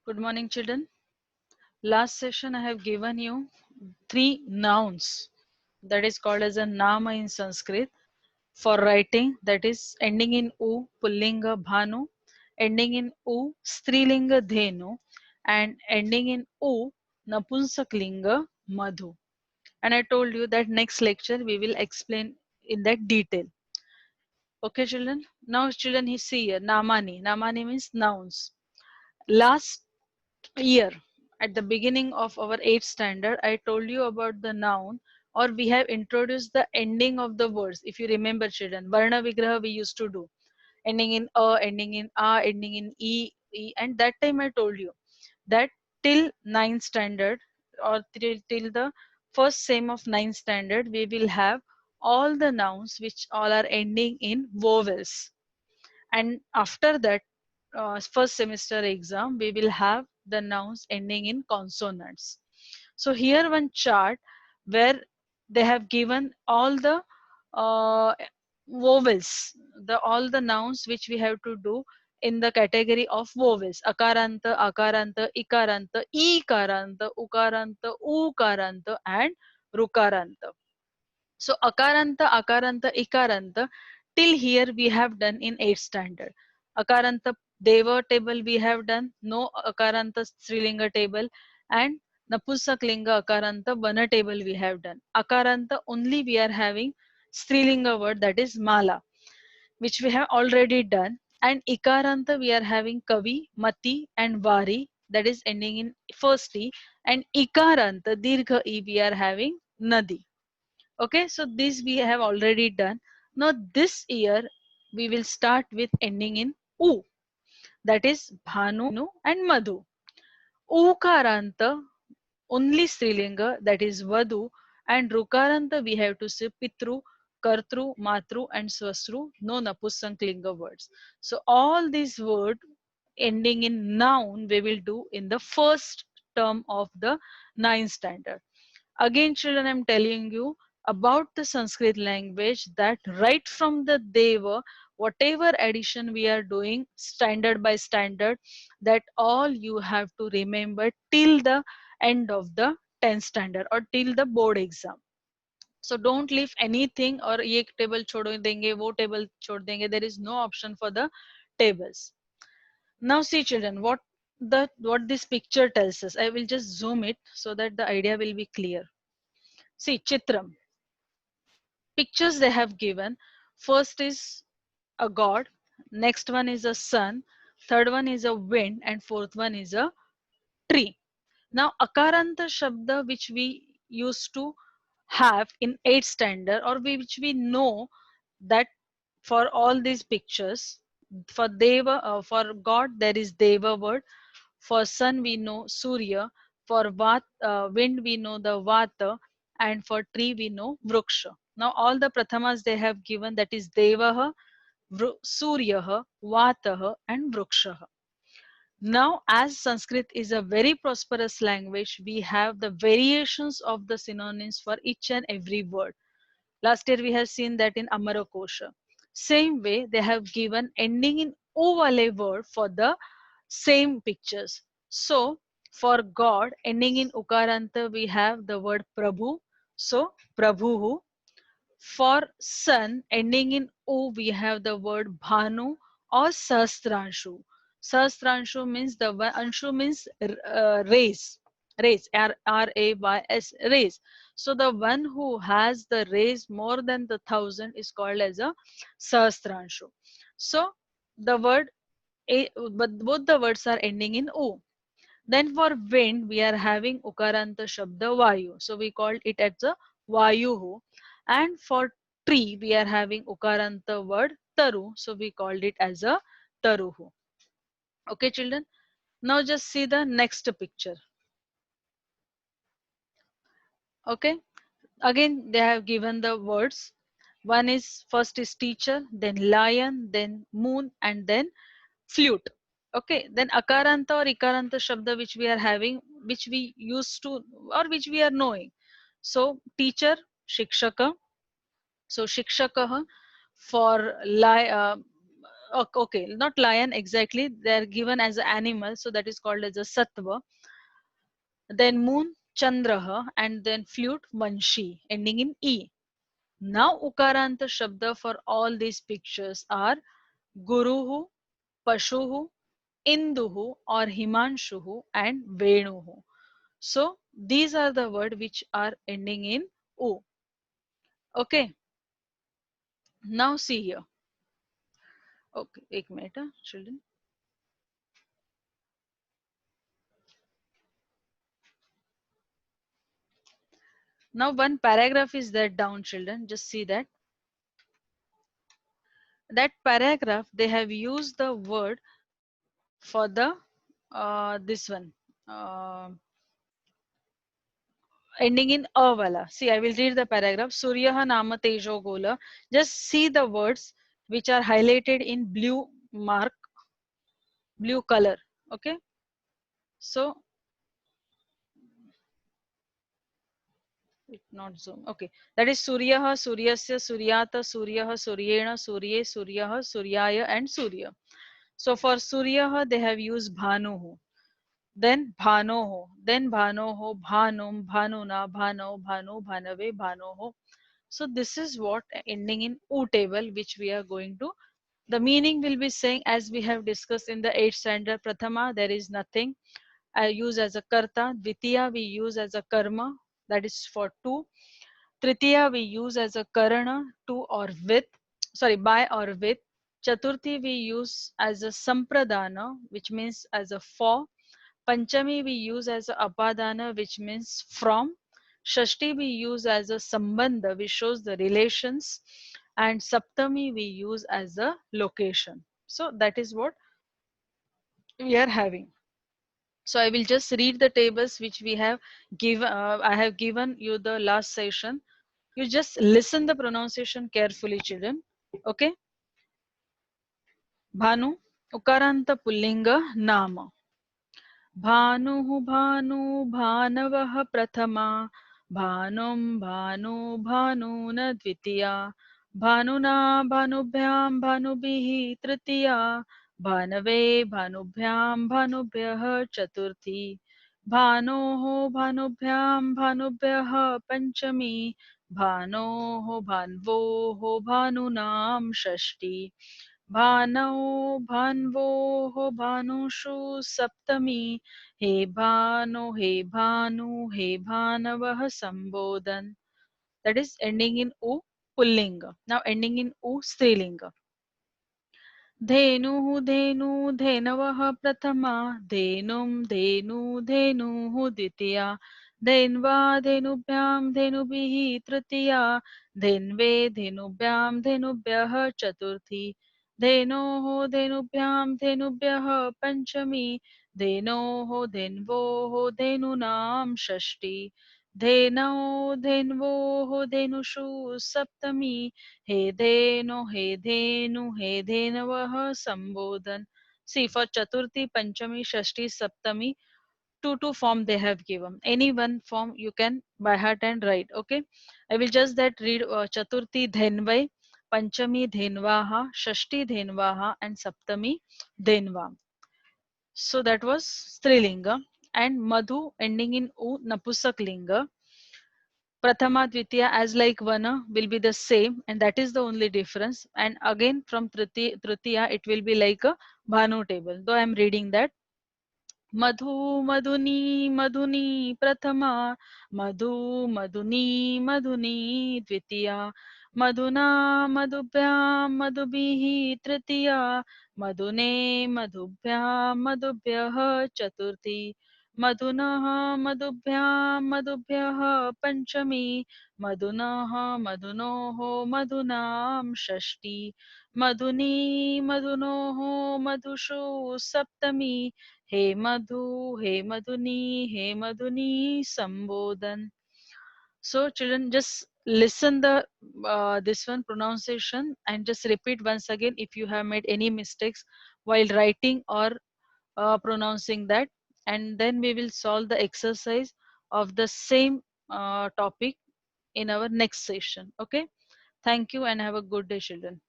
Good morning, children. Last session I have given you three nouns that is called as a nama in Sanskrit for writing, that is ending in u, pullinga bhanu, ending in u, strilinga dhenu, and ending in u, napunsaklinga madhu. And I told you that next lecture we will explain in that detail. Okay, children. Now, children, he see here namani. Namani means nouns. Last year, at the beginning of our 8th standard, I told you about the noun, or we have introduced the ending of the words. If you remember, children, varna vigraha we used to do, ending in a, ending in a, ending in e, and that time I told you that till 9th standard, or till the first sem of 9th standard, we will have all the nouns which all are ending in vowels. And after that, first semester exam, we will have the nouns ending in consonants. So here one chart where they have given all the uh, vowels, the all the nouns which we have to do in the category of vowels: akaranta, akaranta, ikaranta, ikaranta, ukaranta, ukaranta, and rukaranta. So akaranta, akaranta, ikaranta, till here we have done in 8th standard. Akaranta deva table we have done, no akaranta strilinga table, and napusaklinga akaranta vana table we have done. Akaranta only we are having strilinga word, that is mala, which we have already done. And ikaranta we are having kavi, mati, and vari, that is ending in first e. And ikaranta dirgha e we are having nadi. Okay, so this we have already done. Now this year we will start with ending in U, that is Bhanu and Madhu. Ukaranta only Strilinga, that is Vadu, and Rukaranta we have to say Pitru, Kartru, Matru, and Swasru, no Napusanklinga words. So all these words ending in noun we will do in the first term of the 9th standard. Again, children, I'm telling you about the Sanskrit language, that right from the Deva, whatever addition we are doing standard by standard, that all you have to remember till the end of the 10th standard or till the board exam. So don't leave anything or ye table chhod denge, wo table chhod denge. There is no option for the tables. Now see, children, what this picture tells us. I will just zoom it so that the idea will be clear. See, Chitram, pictures they have given. First is a god, next one is a sun, third one is a wind, and fourth one is a tree. Now, Akaranta Shabda, which we used to have in 8th standard, or which we know that for all these pictures, for Deva, for God, there is Deva word. For sun, we know Surya. For wind, we know the Vata. And for tree, we know Vriksha. Now, all the Prathamas they have given, that is Devaha, Suryaha, Vataha, and Vrikshaha. Now, as Sanskrit is a very prosperous language, we have the variations of the synonyms for each and every word. Last year we have seen that in Amarakosha. Same way, they have given ending in O vale word for the same pictures. So, for God, ending in Ukaranta, we have the word Prabhu. So, Prabhuhu. For sun, ending in O, we have the word Bhanu or Sahasranshu. Sahasranshu means the one, Anshu means rays, rays, rays, rays. So the one who has the rays more than the 1,000 is called as a Sahasranshu. So the word, but both the words are ending in O. Then for wind, we are having Ukaranta Shabda Vayu. So we called it as a Vayuhu. And for tree, we are having Ukaranta word Taru. So we called it as a Taruhu. Okay, children. Now just see the next picture. Okay. Again, they have given the words. One is first is teacher, then lion, then moon, and then flute. Okay, then akaranta or ikaranta shabda which we are having, which we used to or which we are knowing. So teacher, shikshaka. So shikshakah. For Okay, not lion exactly. They are given as an animal, so that is called as a sattva. Then moon, chandraha, and then flute, vanshi, ending in e. Now ukaranta shabda for all these pictures are guruhu, pashuhu, induhu or himanshuhu, and venuhu. So these are the words which are ending in u. Okay, now see here. Okay, एक minute, children. Now one paragraph is there down, children. Just see that. That paragraph they have used the word for the this one ending in a wala. See, I will read the paragraph. Suryaha nama tejo gola. Just see the words which are highlighted in blue mark, blue color. Okay. So it not zoom. Okay. That is Suryaha, Suryasya, Suryata, Suryaha, Suryena, Surye, Suryaha, Suryaya, and Surya. So for Suryaha, they have used Bhanuhu. Then Bhanoho. Then Bhanoho, Bhanum, Bhanuna, Bhano, Bhanu, Bhanave, Bhanoho. So this is what ending in U table which we are going to. The meaning will be saying as we have discussed in the 8th standard. Prathama, there is nothing. I use as a karta. Dvitiya we use as a karma. That is for two. Tritiya we use as a karana, to or with. Sorry, by or with. Chaturthi we use as a sampradana, which means as a for. Panchami we use as a apadana, which means from. Shashti we use as a sambandha, which shows the relations. And Saptami we use as a location. So that is what we are having. So I will just read the tables which we have given. I have given you the last session. You just listen the pronunciation carefully, children. Okay. Bhanu, Ukaranta Pullinga Nama. भानुः Bhanu भानवः प्रथमा भानुं भानु भानुन द्वितीया भानुना भानुभ्यां भानुभिः तृतीया भानवे भानुभ्यां भानुभ्यः चतुर्थी भानोः भानुभ्यां भानुभ्यः पञ्चमी भानोः भान्वोः भानुनां षष्ठी भानौ भान्वोः भानुषु सप्तमी हे भानु हे भानु हे भानवः संबोधन. That is ending in u pullinga. Now ending in u strilinga. धेनुः धेनु धेनवः प्रथमा धेनुं धेनु धेनुः द्वितीया धेन्वा धेनुभ्यां धेनुभिः तृतीया धेन्वे धेनुभ्यां धेनुभ्यः चतुर्थी धेनोः धेनुभ्यां धेनुभ्यः पञ्चमी धेनोः धेन्वोः धेनूनां षष्ठी धेनौ धेन्वोः धेनुषु सप्तमी हे धेनु हे धेनु हे धेनवः संबोधन. See, for Chaturthi, Panchami, Shashti, Saptami, two form they have given. Any one form you can by heart and write. Okay, I will just that read Chaturthi Dhenvai, Panchami Dhenvaha, Shashti Dhenvaha, and Saptami Dhenva. So that was Strilinga. And Madhu ending in U, Napusak Linga. Prathama, Dvitiya as like Vana will be the same, and that is the only difference. And again from Tritiya it will be like a Bhanu table. Though I am reading that. मधु मधुनी मधुनी प्रथमा मधु मधुनी मधुनी द्वितीया मधुना मधुभ्यां मधुभिः तृतीया मधुने मधुभ्यां मधुभ्यः चतुर्थी मधुनः मधुभ्यां मधुभ्यः पञ्चमी मधुनः मधुनोः मधुनां षष्ठी मधुनी मधुनोः मधुषु सप्तमी हे मधु हे मधुनी हे मधुनी संबोधन. So children just listen the this one pronunciation and just repeat once again if you have made any mistakes while writing or pronouncing that, and then we will solve the exercise of the same topic in our next session. Okay, thank you and have a good day, children.